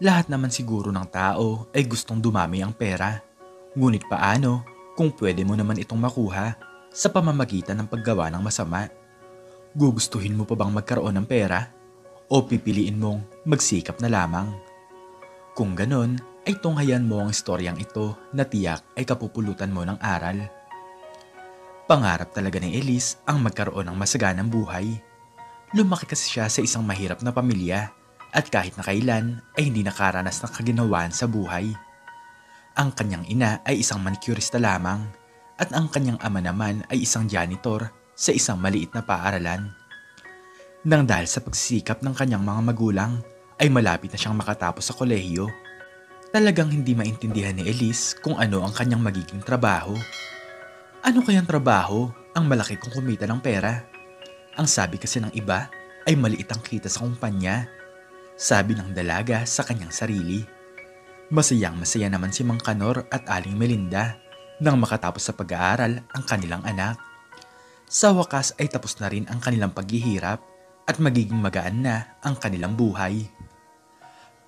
Lahat naman siguro ng tao ay gustong dumami ang pera. Ngunit paano kung pwede mo naman itong makuha sa pamamagitan ng paggawa ng masama? Gugustuhin mo pa bang magkaroon ng pera? O pipiliin mong magsikap na lamang? Kung ganon, ay tunghayan mo ang istoryang ito na tiyak ay kapupulutan mo ng aral. Pangarap talaga ni Elise ang magkaroon ng masaganang buhay. Lumaki kasi siya sa isang mahirap na pamilya at kahit na kailan ay hindi nakaranas ng kaginhawaan sa buhay. Ang kanyang ina ay isang manicurista lamang at ang kanyang ama naman ay isang janitor sa isang maliit na paaralan. Nang dahil sa pagsisikap ng kanyang mga magulang ay malapit na siyang makatapos sa kolehiyo. Talagang hindi maintindihan ni Elise kung ano ang kanyang magiging trabaho. Ano kayang trabaho ang malaki kung kumita ng pera? Ang sabi kasi ng iba ay maliit ang kita sa kumpanya. Sabi ng dalaga sa kanyang sarili. Masayang masaya naman si Mang Kanor at Aling Melinda nang makatapos sa pag-aaral ang kanilang anak. Sa wakas ay tapos na rin ang kanilang paghihirap at magiging magaan na ang kanilang buhay.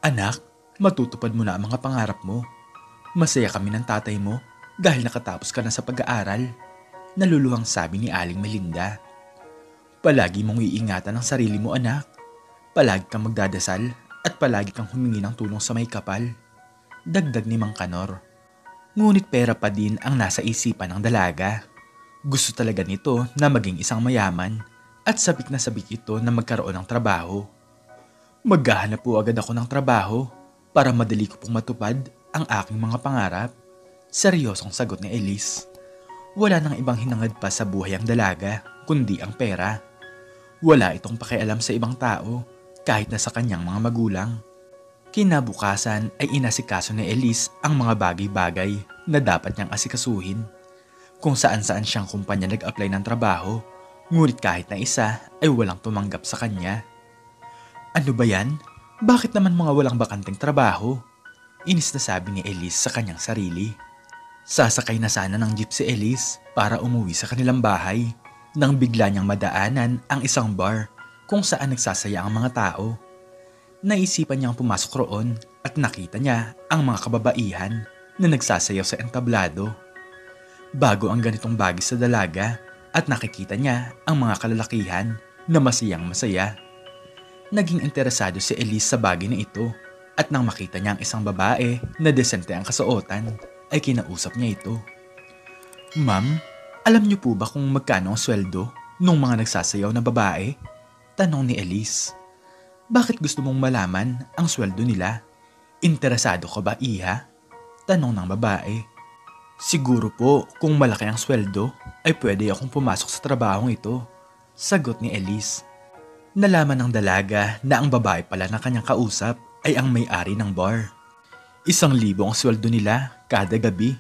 Anak, matutupad mo na ang mga pangarap mo. Masaya kami ng tatay mo dahil nakatapos ka na sa pag-aaral. Naluluhang sabi ni Aling Melinda. Palagi mong iingatan ang sarili mo, anak. Palagi kang magdadasal at palagi kang humingi ng tulong sa may kapal. Dagdag ni Mang Kanor. Ngunit pera pa din ang nasa isipan ng dalaga. Gusto talaga nito na maging isang mayaman at sabik na sabik ito na magkaroon ng trabaho. Maghahanap po agad ako ng trabaho para madali ko pong matupad ang aking mga pangarap. Seryosong sagot ni Elise. Wala nang ibang hinangad pa sa buhay ang dalaga kundi ang pera. Wala itong pakialam sa ibang tao kahit na sa kanyang mga magulang. Kinabukasan ay inasikaso ni Elise ang mga bagay-bagay na dapat niyang asikasuhin. Kung saan-saan siyang kumpanya nag-apply ng trabaho, ngunit kahit na isa ay walang tumanggap sa kanya. Ano ba yan? Bakit naman mga walang bakanteng trabaho? Inis na sabi ni Elise sa kanyang sarili. Sasakay na sana ng jeep si Elise para umuwi sa kanilang bahay nang bigla niyang madaanan ang isang bar kung saan nagsasaya ang mga tao. Naisipan niyang pumasok roon at nakita niya ang mga kababaihan na nagsasayaw sa entablado. Bago ang ganitong bagay sa dalaga at nakikita niya ang mga kalalakihan na masayang masaya. Naging interesado si Elise sa bagay na ito at nang makita niya ang isang babae na desente ang kasuotan ay kinausap niya ito. Ma'am, alam niyo po ba kung magkano ang sweldo nung mga nagsasayaw na babae? Tanong ni Elise. Bakit gusto mong malaman ang sweldo nila? Interesado ka ba, iha? Tanong ng babae. Siguro po kung malaki ang sweldo ay pwede akong pumasok sa trabahong ito. Sagot ni Elise. Nalaman ng dalaga na ang babae pala na kanyang kausap ay ang may-ari ng bar. 1,000 ang sweldo nila kada gabi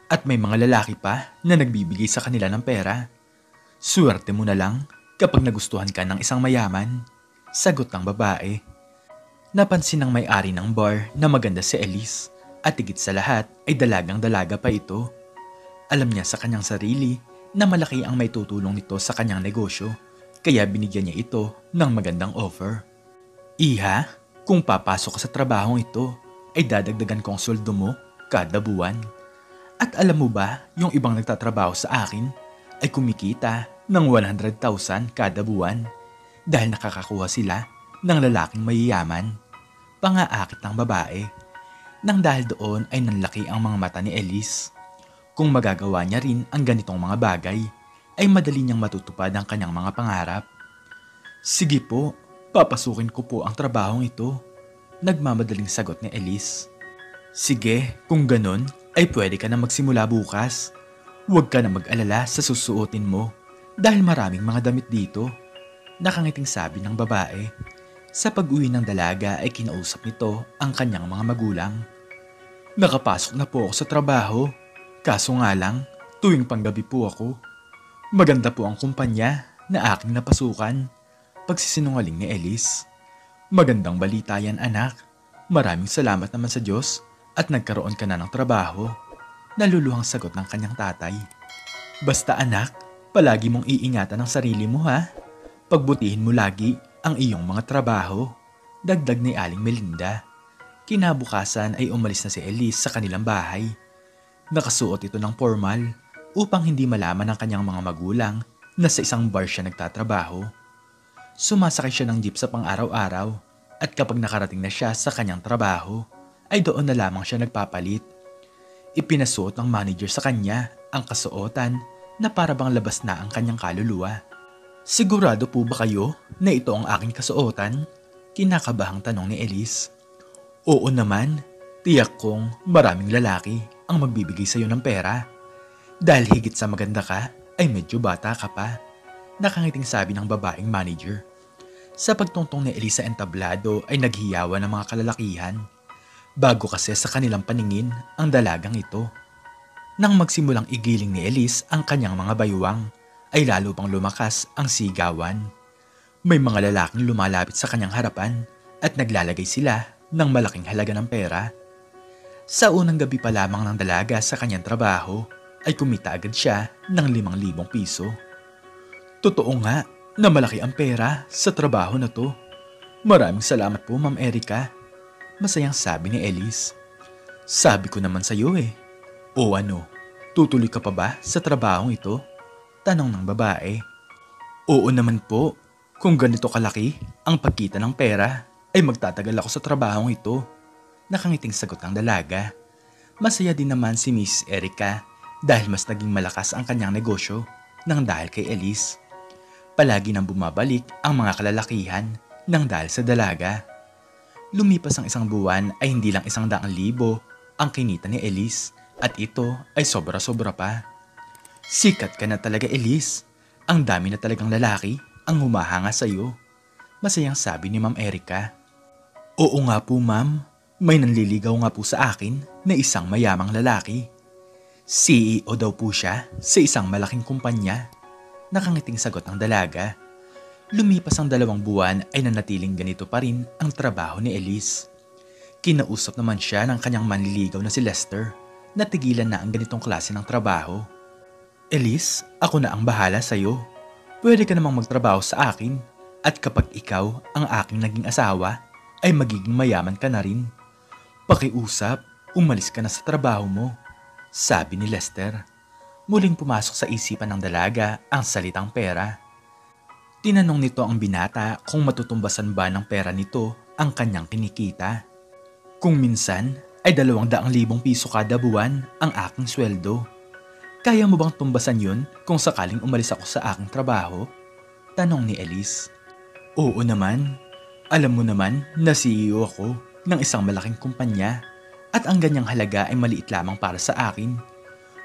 at may mga lalaki pa na nagbibigay sa kanila ng pera. Swerte mo na lang kapag nagustuhan ka ng isang mayaman. Sagot ng babae. Napansin ng may-ari ng bar na maganda si Elise at higit sa lahat ay dalagang dalaga pa ito. Alam niya sa kanyang sarili na malaki ang may tutulong nito sa kanyang negosyo kaya binigyan niya ito ng magandang offer. Iha, kung papasok ka sa trabahong ito ay dadagdagan ko ang sweldo mo kada buwan. At alam mo ba yung ibang nagtatrabaho sa akin ay kumikita ng 100,000 kada buwan dahil nakakakuha sila ng lalaking mayayaman. Pangaakit ng babae. Nang dahil doon ay nanlaki ang mga mata ni Elise. Kung magagawa niya rin ang ganitong mga bagay, ay madali niyang matutupad ang kanyang mga pangarap. Sige po, papasukin ko po ang trabahong ito. Nagmamadaling sagot ni Elise. Sige, kung ganun, ay pwede ka na magsimula bukas. Huwag ka na mag-alala sa susuotin mo dahil maraming mga damit dito. Nakangiting sabi ng babae. Sa pag-uwi ng dalaga ay kinausap nito ang kanyang mga magulang. Nakapasok na po ako sa trabaho. Kaso nga lang, tuwing panggabi po ako. Maganda po ang kumpanya na aking napasukan. Pagsisinungaling ni Elise. Magandang balita yan, anak. Maraming salamat naman sa Diyos at nagkaroon ka na ng trabaho. Naluluhang sagot ng kanyang tatay. Basta anak, palagi mong iingatan ang sarili mo ha. Pagbutihin mo lagi ang iyong mga trabaho. Dagdag ni Aling Melinda. Kinabukasan ay umalis na si Elise sa kanilang bahay. Nakasuot ito ng formal upang hindi malaman ng kanyang mga magulang na sa isang bar siya nagtatrabaho. Sumasakay siya ng jeep sa pang-araw-araw at kapag nakarating na siya sa kanyang trabaho, ay doon na lamang siya nagpapalit. Ipinasuot ng manager sa kanya ang kasuotan na para bang labas na ang kanyang kaluluwa. Sigurado po ba kayo na ito ang aking kasuotan? Kinakabahang tanong ni Elise. Oo naman, tiyak kong maraming lalaki ang magbibigay sa iyo ng pera. Dahil higit sa maganda ka, ay medyo bata ka pa. Nakangiting sabi ng babaeng manager. Sa pagtungtong ni Elise sa entablado ay naghiyawan ng mga kalalakihan. Bago kasi sa kanilang paningin ang dalagang ito. Nang magsimulang igiling ni Elise ang kanyang mga bayuwang, ay lalo pang lumakas ang sigawan. May mga lalaking lumalapit sa kanyang harapan at naglalagay sila ng malaking halaga ng pera. Sa unang gabi pa lamang ng dalaga sa kanyang trabaho, ay kumita agad siya ng 5,000 piso. Totoo nga na malaki ang pera sa trabaho na to. Maraming salamat po, Ma'am Erica. Masayang sabi ni Elise. Sabi ko naman sa iyo eh. O ano, tutuloy ka pa ba sa trabahong ito? Tanong ng babae. Oo naman po, kung ganito kalaki ang pagkita ng pera, ay magtatagal ako sa trabahong ito. Nakangiting sagot ng dalaga. Masaya din naman si Miss Erica dahil mas naging malakas ang kanyang negosyo nang dahil kay Elise. Palagi nang bumabalik ang mga kalalakihan nang dahil sa dalaga. Lumipas ang isang buwan ay hindi lang 100,000 ang kinita ni Elise at ito ay sobra-sobra pa. Sikat ka na talaga, Elise. Ang dami na talagang lalaki ang humahanga sa iyo. Masayang sabi ni Ma'am Erica. Oo nga po, ma'am. May nanliligaw nga po sa akin na isang mayamang lalaki. CEO daw po siya sa isang malaking kumpanya. Nakangiting sagot ng dalaga. Lumipas ang 2 buwan ay nanatiling ganito pa rin ang trabaho ni Elise. Kinausap naman siya ng kanyang manliligaw na si Lester na tigilan na ang ganitong klase ng trabaho. Elise, ako na ang bahala sa iyo. Pwede ka namang magtrabaho sa akin at kapag ikaw ang aking naging asawa ay magiging mayaman ka na rin. Pakiusap, umalis ka na sa trabaho mo, sabi ni Lester. Muling pumasok sa isipan ng dalaga ang salitang pera. Tinanong nito ang binata kung matutumbasan ba ng pera nito ang kanyang kinikita. Kung minsan ay 200,000 piso kada buwan ang aking sweldo. Kaya mo bang tumbasan yun kung sakaling umalis ako sa aking trabaho? Tanong ni Elise. Oo naman. Alam mo naman na CEO ako ng isang malaking kumpanya at ang ganyang halaga ay maliit lamang para sa akin.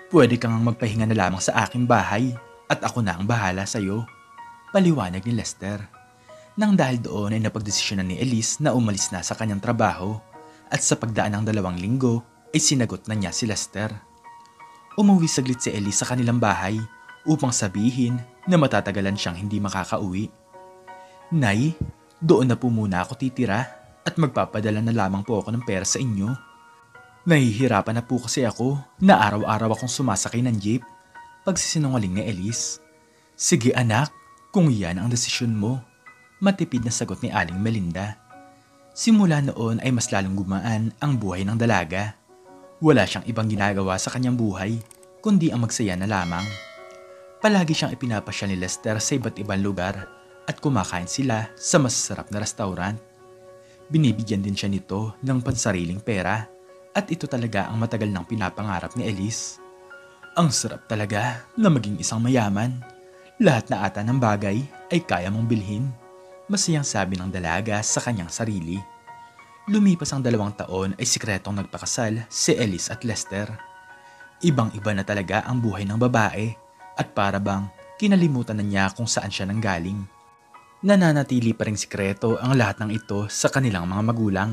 Pwede kang magpahinga na lamang sa aking bahay at ako na ang bahala sa iyo. Paliwanag ni Lester. Nang dahil doon ay napagdesisyonan ni Elise na umalis na sa kanyang trabaho at sa pagdaan ng 2 linggo ay sinagot na niya si Lester. Umuwi saglit si Elise sa kanilang bahay upang sabihin na matatagalan siyang hindi makakauwi. Nay, doon na po muna ako titira at magpapadala na lamang po ako ng pera sa inyo. Nahihirapan na po kasi ako na araw-araw akong sumasakay ng jeep. Pagsisinungaling ni Elise. Sige anak, kung yan ang desisyon mo. Matipid na sagot ni Aling Melinda. Simula noon ay mas lalong gumaan ang buhay ng dalaga. Wala siyang ibang ginagawa sa kanyang buhay, kundi ang magsaya na lamang. Palagi siyang ipinapasya ni Lester sa iba't ibang lugar at kumakain sila sa masasarap na restaurant. Binibigyan din siya nito ng pansariling pera at ito talaga ang matagal nang pinapangarap ni Elise. Ang sarap talaga na maging isang mayaman. Lahat na ata ng bagay ay kaya mong bilhin. Masayang sabi ng dalaga sa kanyang sarili. Lumipas ang 2 taon ay sikretong nagpakasal si Elise at Lester. Ibang-iba na talaga ang buhay ng babae at para bang kinalimutan na niya kung saan siya nanggaling. Nananatili pa ring sikreto ang lahat ng ito sa kanilang mga magulang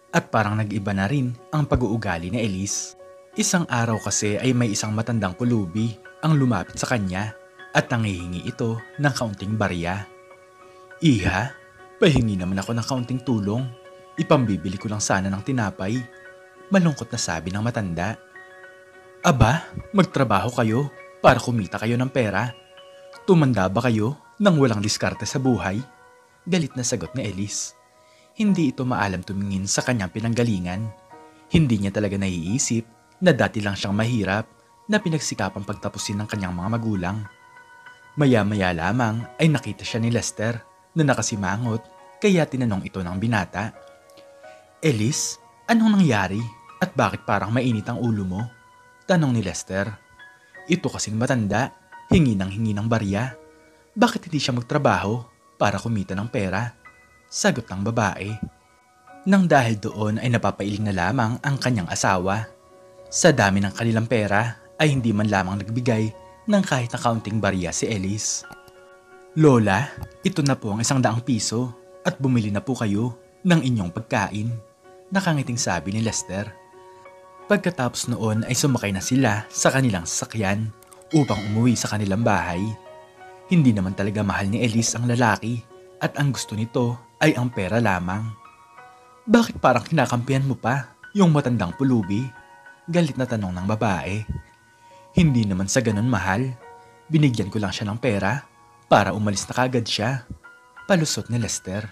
at parang nag-iba na rin ang pag-uugali ni Elise. Isang araw kasi ay may isang matandang pulubi ang lumapit sa kanya at nangihingi ito ng kaunting barya. Iha, pahingi naman ako ng kaunting tulong. Ipambibili ko lang sana ng tinapay. Malungkot na sabi ng matanda. Aba, magtrabaho kayo para kumita kayo ng pera. Tumanda ba kayo nang walang diskarte sa buhay? Galit na sagot ni Elise. Hindi ito maalam tumingin sa kanyang pinanggalingan. Hindi niya talaga naiisip na dati lang siyang mahirap na pinagsikapang pagtapusin ng kanyang mga magulang. Maya-maya lamang ay nakita siya ni Lester na nakasimangot kaya tinanong ito ng binata. Elise, anong nangyari at bakit parang mainit ang ulo mo? Tanong ni Lester. Ito kasing matanda, hingi ng barya. Bakit hindi siya magtrabaho para kumita ng pera? Sagot ng babae. Nang dahil doon ay napapailing na lamang ang kanyang asawa. Sa dami ng kanilang pera ay hindi man lamang nagbigay ng kahit na kaunting barya si Elise. Lola, ito na po ang 100 piso at bumili na po kayo ng inyong pagkain. Nakangiting sabi ni Lester. Pagkatapos noon ay sumakay na sila sa kanilang sasakyan upang umuwi sa kanilang bahay. Hindi naman talaga mahal ni Elise ang lalaki at ang gusto nito ay ang pera lamang. Bakit parang kinakampihan mo pa yung matandang pulubi? Galit na tanong ng babae. Hindi naman sa ganun mahal. Binigyan ko lang siya ng pera para umalis na kagad siya. Palusot ni Lester.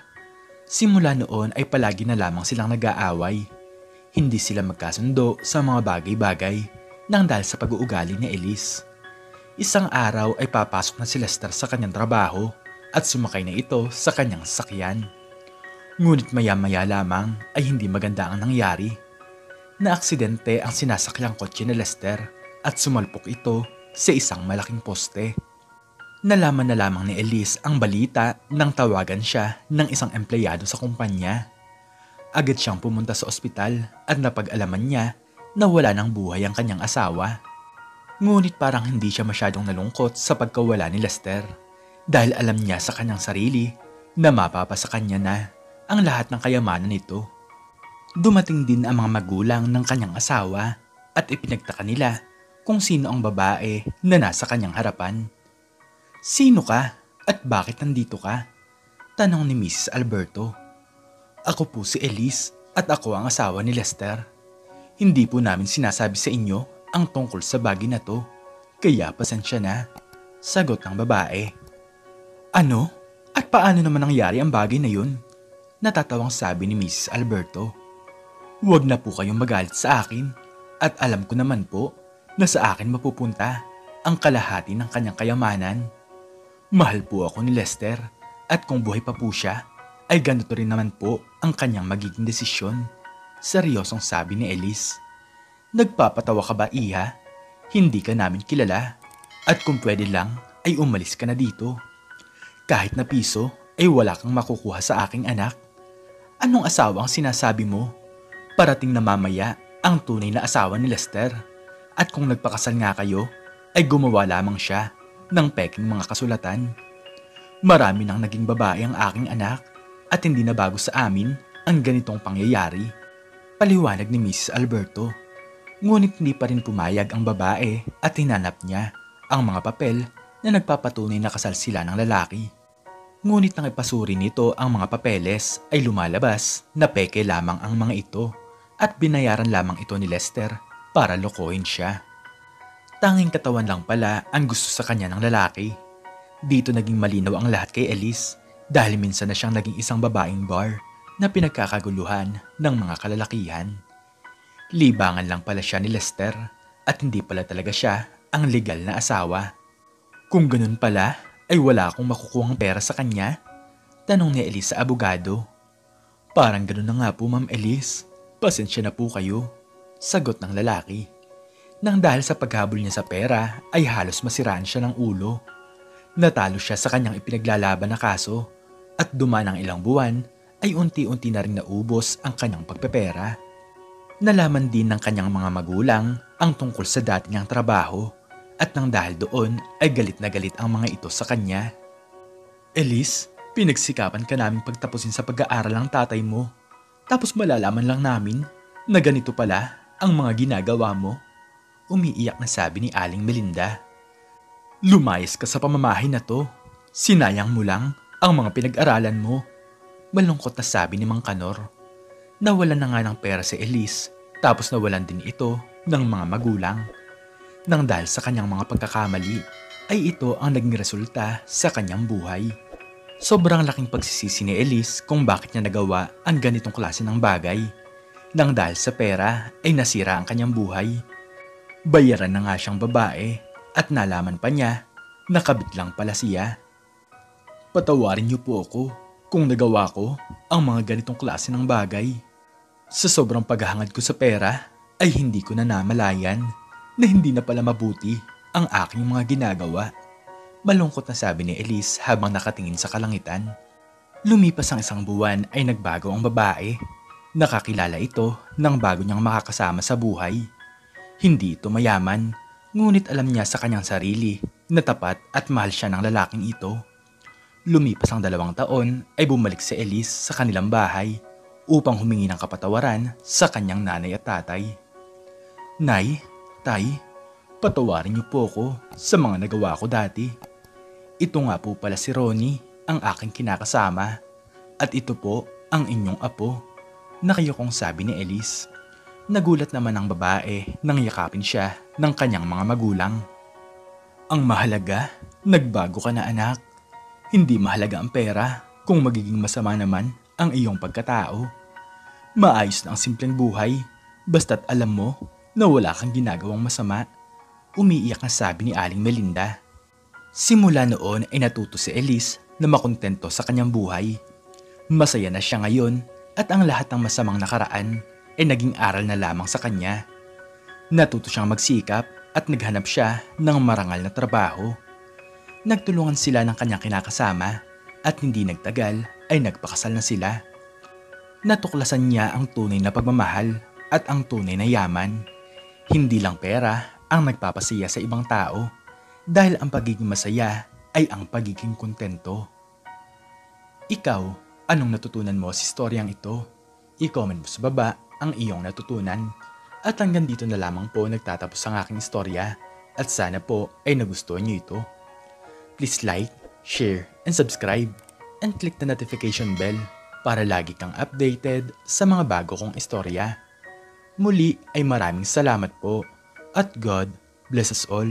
Simula noon ay palagi na lamang silang nag-aaway. Hindi sila magkasundo sa mga bagay-bagay nang dahil sa pag-uugali ni Elise. Isang araw ay papasok na si Lester sa kanyang trabaho at sumakay na ito sa kanyang sasakyan. Ngunit maya-maya lamang ay hindi maganda ang nangyari. Naaksidente ang sinasakyang kotse ni Lester at sumalpok ito sa isang malaking poste. Nalaman na lamang ni Elise ang balita nang tawagan siya ng isang empleyado sa kumpanya. Agad siyang pumunta sa ospital at napag-alaman niya na wala ng buhay ang kanyang asawa. Ngunit parang hindi siya masyadong nalungkot sa pagkawala ni Lester dahil alam niya sa kanyang sarili na mapapasa kanya na ang lahat ng kayamanan nito. Dumating din ang mga magulang ng kanyang asawa at ipinagtaka nila kung sino ang babae na nasa kanyang harapan. Sino ka at bakit nandito ka? Tanong ni Mrs. Alberto. Ako po si Elise at ako ang asawa ni Lester. Hindi po namin sinasabi sa inyo ang tungkol sa bagay na to, kaya pasensya na. Sagot ng babae. Ano? At paano naman nangyari ang bagay na yun? Natatawang sabi ni Mrs. Alberto. Huwag na po kayong magalit sa akin at alam ko naman po na sa akin mapupunta ang kalahati ng kanyang kayamanan. Mahal po ako ni Lester at kung buhay pa po siya ay ganito rin naman po ang kanyang magiging desisyon. Seryosong sabi ni Elise. Nagpapatawa ka ba, Iha? Hindi ka namin kilala at kung pwede lang ay umalis ka na dito. Kahit na piso ay wala kang makukuha sa aking anak. Anong asawa ang sinasabi mo? Parating na mamaya ang tunay na asawa ni Lester. At kung nagpakasal nga kayo, ay gumawa lamang siya ng peking mga kasulatan. Marami nang naging babae ang aking anak at hindi na bago sa amin ang ganitong pangyayari. Paliwanag ni Mrs. Alberto. Ngunit hindi pa rin pumayag ang babae at hinanap niya ang mga papel na nagpapatunay na kasal sila ng lalaki. Ngunit nang ipasuri nito ang mga papeles ay lumalabas na peke lamang ang mga ito at binayaran lamang ito ni Lester para lokohin siya. Tanging katawan lang pala ang gusto sa kanya ng lalaki. Dito naging malinaw ang lahat kay Elise dahil minsan na siyang naging isang babaeng bar na pinagkakaguluhan ng mga kalalakihan. Libangan lang pala siya ni Lester at hindi pala talaga siya ang legal na asawa. Kung ganun pala, ay wala akong makukuhang pera sa kanya? Tanong ni Elise sa abogado. Parang ganun na nga po, Ma'am Elise. Pasensya na po kayo. Sagot ng lalaki. Nang dahil sa paghabol niya sa pera ay halos masiraan siya ng ulo. Natalo siya sa kanyang ipinaglalaban na kaso at dumaan ng ilang buwan ay unti-unti na rin naubos ang kanyang pagpepera. Nalaman din ng kanyang mga magulang ang tungkol sa dati niyang trabaho. At nang dahil doon ay galit na galit ang mga ito sa kanya. Elise, pinagsikapan ka namin pagtapusin sa pag-aaral ang tatay mo. Tapos malalaman lang namin na ganito pala ang mga ginagawa mo. Umiiyak na sabi ni Aling Melinda. Lumayas ka sa pamamahay na to. Sinayang mo lang ang mga pinag-aralan mo. Malungkot na sabi ni Mang Kanor. Nawalan na nga ng pera si Elise tapos nawalan din ito ng mga magulang. Nang dahil sa kanyang mga pagkakamali, ay ito ang naging resulta sa kanyang buhay. Sobrang laking pagsisisi ni Elise kung bakit niya nagawa ang ganitong klase ng bagay. Nang dahil sa pera ay nasira ang kanyang buhay. Bayaran na nga siyang babae at nalaman pa niya na kabit lang pala siya. Patawarin niyo po ako kung nagawa ko ang mga ganitong klase ng bagay. Sa sobrang paghahangad ko sa pera ay hindi ko na namalayan na hindi na pala mabuti ang aking mga ginagawa. Malungkot na sabi ni Elise habang nakatingin sa kalangitan. Lumipas ang isang buwan ay nagbago ang babae. Nakakilala ito ng bago niyang makakasama sa buhay. Hindi ito mayaman, ngunit alam niya sa kanyang sarili na tapat at mahal siya ng lalaking ito. Lumipas ang 2 taon ay bumalik si Elise sa kanilang bahay upang humingi ng kapatawaran sa kanyang nanay at tatay. Nay, Tay, patawarin niyo po ako sa mga nagawa ko dati. Ito nga po pala si Ronnie, ang aking kinakasama. At ito po ang inyong apo, nakiyokong sabi ni Elise. Nagulat naman ang babae nang yakapin siya ng kanyang mga magulang. Ang mahalaga, nagbago ka na anak. Hindi mahalaga ang pera kung magiging masama naman ang iyong pagkatao. Maayos na ang simpleng buhay, basta't alam mo na wala kang ginagawang masama. Umiiyak na sabi ni Aling Melinda. Simula noon ay natuto si Elise na makontento sa kanyang buhay. Masaya na siya ngayon at ang lahat ng masamang nakaraan ay naging aral na lamang sa kanya. Natuto siyang magsikap at naghanap siya ng marangal na trabaho. Nagtulungan sila ng kanyang kinakasama at hindi nagtagal ay nagpakasal na sila. Natuklasan niya ang tunay na pagmamahal at ang tunay na yaman. Hindi lang pera ang nagpapasaya sa ibang tao. Dahil ang pagiging masaya ay ang pagiging kontento. Ikaw, anong natutunan mo sa istoryang ito? I-comment mo sa baba ang iyong natutunan. At hanggang dito na lamang po nagtatapos ang aking istorya. At sana po ay nagustuhan niyo ito. Please like, share, and subscribe. And click the notification bell para lagi kang updated sa mga bago kong istorya. Muli ay maraming salamat po. At God bless us all.